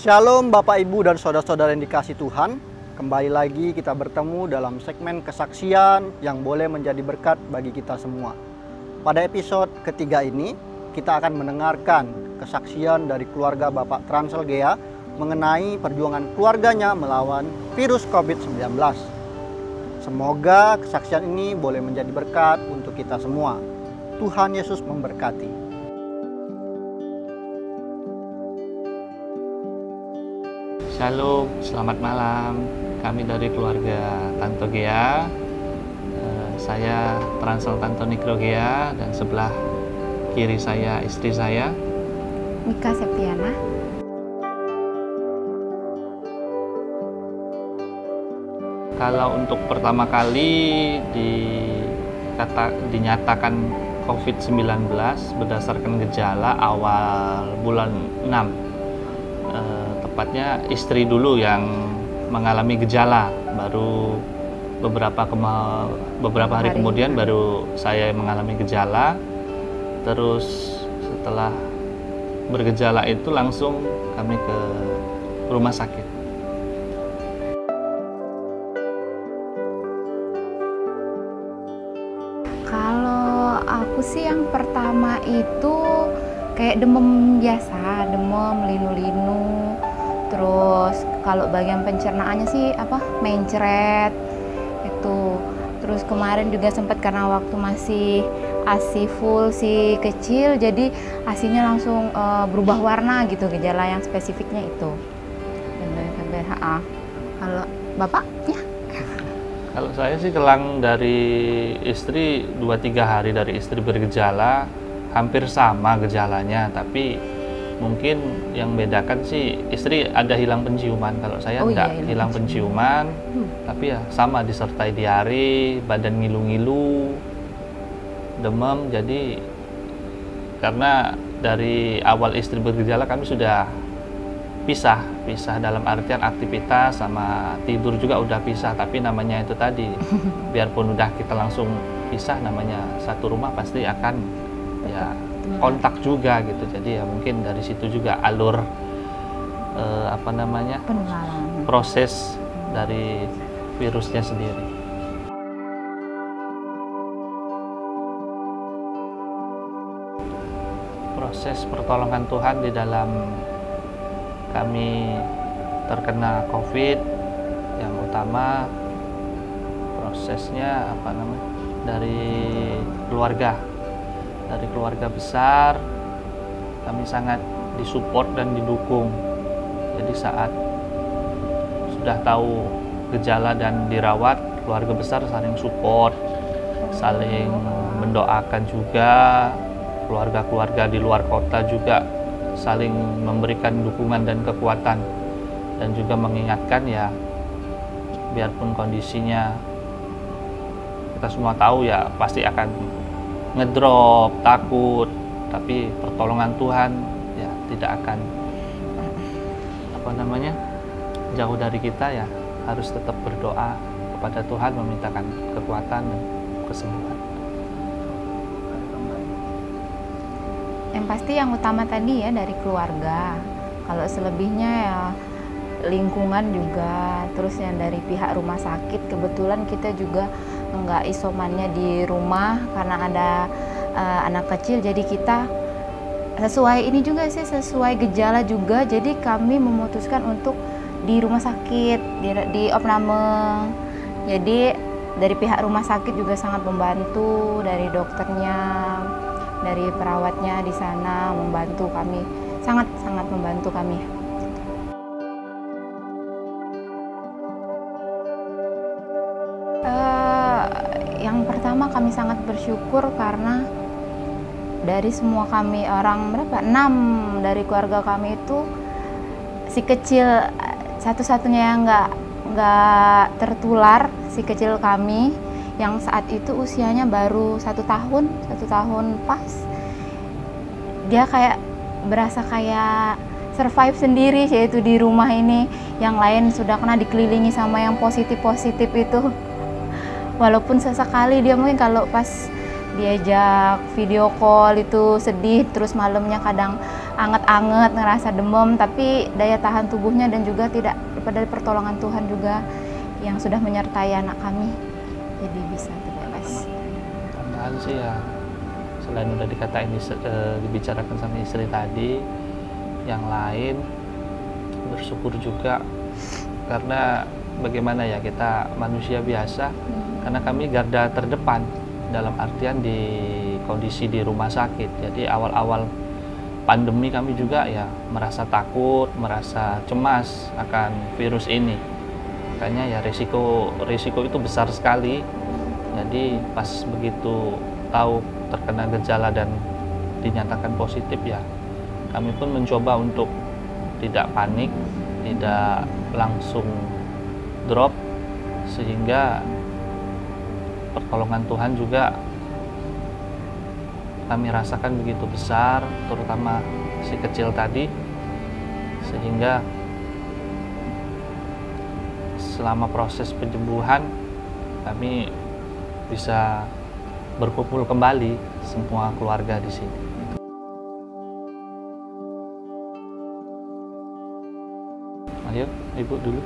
Shalom Bapak Ibu dan Saudara-saudara yang dikasihi Tuhan. Kembali lagi kita bertemu dalam segmen kesaksian yang boleh menjadi berkat bagi kita semua. Pada episode ketiga ini kita akan mendengarkan kesaksian dari keluarga Bapak Transelgea mengenai perjuangan keluarganya melawan virus COVID-19. Semoga kesaksian ini boleh menjadi berkat untuk kita semua. Tuhan Yesus memberkati. Shalom, selamat malam. Kami dari keluarga Tanto Gea. Saya Transel Tanto Nikrogea dan sebelah kiri saya istri saya Mika Septiana. Kalau untuk pertama kali dinyatakan COVID-19 berdasarkan gejala awal bulan 6. Tepatnya istri dulu yang mengalami gejala, baru beberapa hari kemudian baru saya mengalami gejala. Terus setelah bergejala itu langsung kami ke rumah sakit. Kalau aku sih yang pertama itu kayak demam biasa, demam, linu-linu. Terus kalau bagian pencernaannya sih mencret itu. Terus kemarin juga sempat karena waktu masih ASI full si kecil, jadi ASInya langsung berubah warna gitu, gejala yang spesifiknya itu. Kalau Bapak ya? Kalau saya sih kelang dari istri 2-3 hari dari istri bergejala, hampir sama gejalanya, tapi mungkin yang bedakan sih istri ada hilang penciuman, kalau saya enggak hilang penciuman. Tapi ya sama, disertai diare, badan ngilu-ngilu, demam. Jadi karena dari awal istri bergejala kami sudah pisah dalam artian aktivitas sama tidur juga udah pisah, tapi namanya itu tadi biarpun udah kita langsung pisah, namanya satu rumah pasti akan ya kontak juga gitu. Jadi ya mungkin dari situ juga alur penularan, proses dari virusnya sendiri. Proses pertolongan Tuhan di dalam kami terkena COVID, yang utama prosesnya dari keluarga besar. Kami sangat disupport dan didukung. Jadi saat sudah tahu gejala dan dirawat, keluarga besar saling support, saling mendoakan juga. Keluarga-keluarga di luar kota juga saling memberikan dukungan dan kekuatan, dan juga mengingatkan ya, biarpun kondisinya kita semua tahu ya pasti akan ngedrop, takut, tapi pertolongan Tuhan ya tidak akan jauh dari kita. Ya harus tetap berdoa kepada Tuhan, memintakan kekuatan dan kesembuhan. Yang pasti yang utama tadi ya dari keluarga. Kalau selebihnya ya lingkungan juga. Terus yang dari pihak rumah sakit, kebetulan kita juga enggak isomannya di rumah karena ada anak kecil, jadi kita sesuai ini juga sih, sesuai gejala juga, jadi kami memutuskan untuk di rumah sakit, di opname. Jadi dari pihak rumah sakit juga sangat membantu, dari dokternya, dari perawatnya di sana membantu kami, sangat membantu kami. Yang pertama kami sangat bersyukur karena dari semua kami orang 6 dari keluarga kami itu si kecil satu-satunya yang nggak tertular, si kecil kami yang saat itu usianya baru 1 tahun pas. Dia kayak berasa kayak survive sendiri, yaitu di rumah ini. Yang lain sudah kena dikelilingi sama yang positif itu. Walaupun sesekali dia mungkin kalau pas diajak video call itu sedih, terus malamnya kadang anget-anget, ngerasa demam, tapi daya tahan tubuhnya dan juga tidak dari pertolongan Tuhan juga yang sudah menyertai anak kami, jadi bisa terbebas. Tambahan sih ya, selain udah dikatain dibicarakan sama istri tadi, yang lain bersyukur juga, karena bagaimana ya, kita manusia biasa, karena kami garda terdepan dalam artian di kondisi di rumah sakit. Jadi awal-awal pandemi kami juga ya merasa takut, merasa cemas akan virus ini. Makanya ya risiko itu besar sekali. Jadi pas begitu tahu terkena gejala dan dinyatakan positif ya, kami pun mencoba untuk tidak panik, tidak langsung drop, sehingga pertolongan Tuhan juga kami rasakan begitu besar, terutama si kecil tadi, sehingga selama proses penyembuhan kami bisa berkumpul kembali semua keluarga di sini. Ayo, Ibu dulu.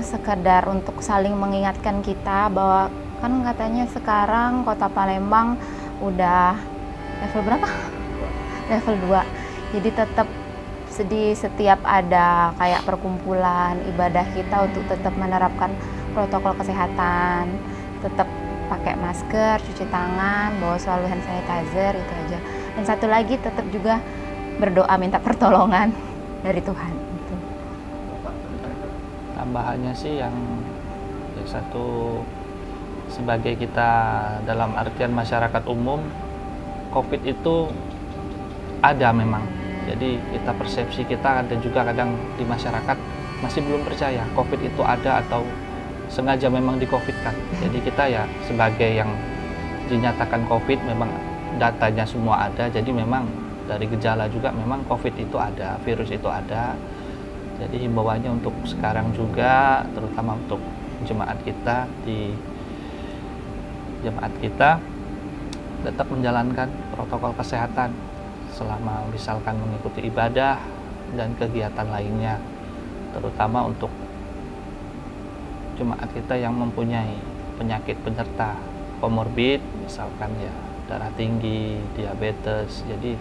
Sekedar untuk saling mengingatkan kita bahwa kan katanya sekarang Kota Palembang udah level berapa? Level 2. Jadi tetap di setiap ada kayak perkumpulan ibadah kita untuk tetap menerapkan protokol kesehatan, tetap pakai masker, cuci tangan, bawa selalu hand sanitizer, itu aja. Dan satu lagi tetap juga berdoa minta pertolongan dari Tuhan. Gitu. Tambahannya sih yang satu, sebagai kita dalam artian masyarakat umum, COVID itu ada memang. Jadi kita persepsi kita ada juga kadang di masyarakat masih belum percaya COVID itu ada atau sengaja memang di-COVID-kan. Jadi kita ya sebagai yang dinyatakan COVID, memang datanya semua ada, jadi memang dari gejala juga memang COVID itu ada, virus itu ada. Jadi himbauannya untuk sekarang juga, terutama untuk jemaat kita tetap menjalankan protokol kesehatan selama misalkan mengikuti ibadah dan kegiatan lainnya, terutama untuk jemaat kita yang mempunyai penyakit penyerta komorbid, misalkan ya darah tinggi, diabetes. Jadi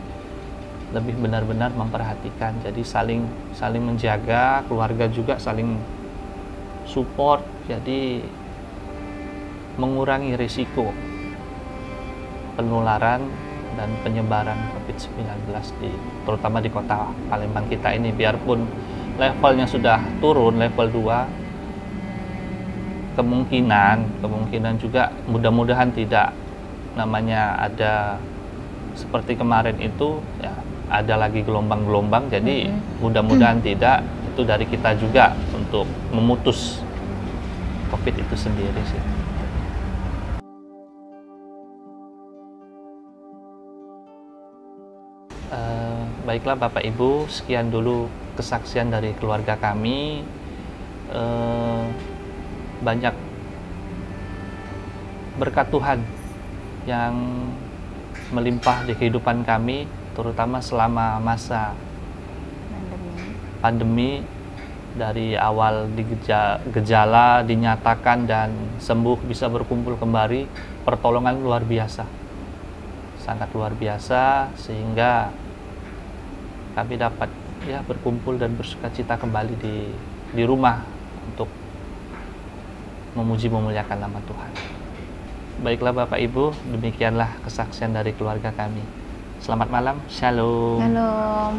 lebih benar-benar memperhatikan, jadi saling menjaga, keluarga juga saling support, jadi mengurangi risiko penularan dan penyebaran COVID-19 terutama di Kota Palembang kita ini. Biarpun levelnya sudah turun level 2, kemungkinan juga mudah-mudahan tidak namanya ada seperti kemarin itu ya, ada lagi gelombang-gelombang. Jadi mudah-mudahan tidak, itu dari kita juga untuk memutus COVID itu sendiri sih. Baiklah Bapak Ibu, sekian dulu kesaksian dari keluarga kami. Banyak berkat Tuhan yang melimpah di kehidupan kami, terutama selama masa pandemi. Dari awal gejala dinyatakan dan sembuh, bisa berkumpul kembali, pertolongan luar biasa, sangat luar biasa, sehingga kami dapat ya berkumpul dan bersukacita kembali di rumah untuk memuji memuliakan nama Tuhan. Baiklah Bapak Ibu, demikianlah kesaksian dari keluarga kami. Selamat malam, shalom. Shalom.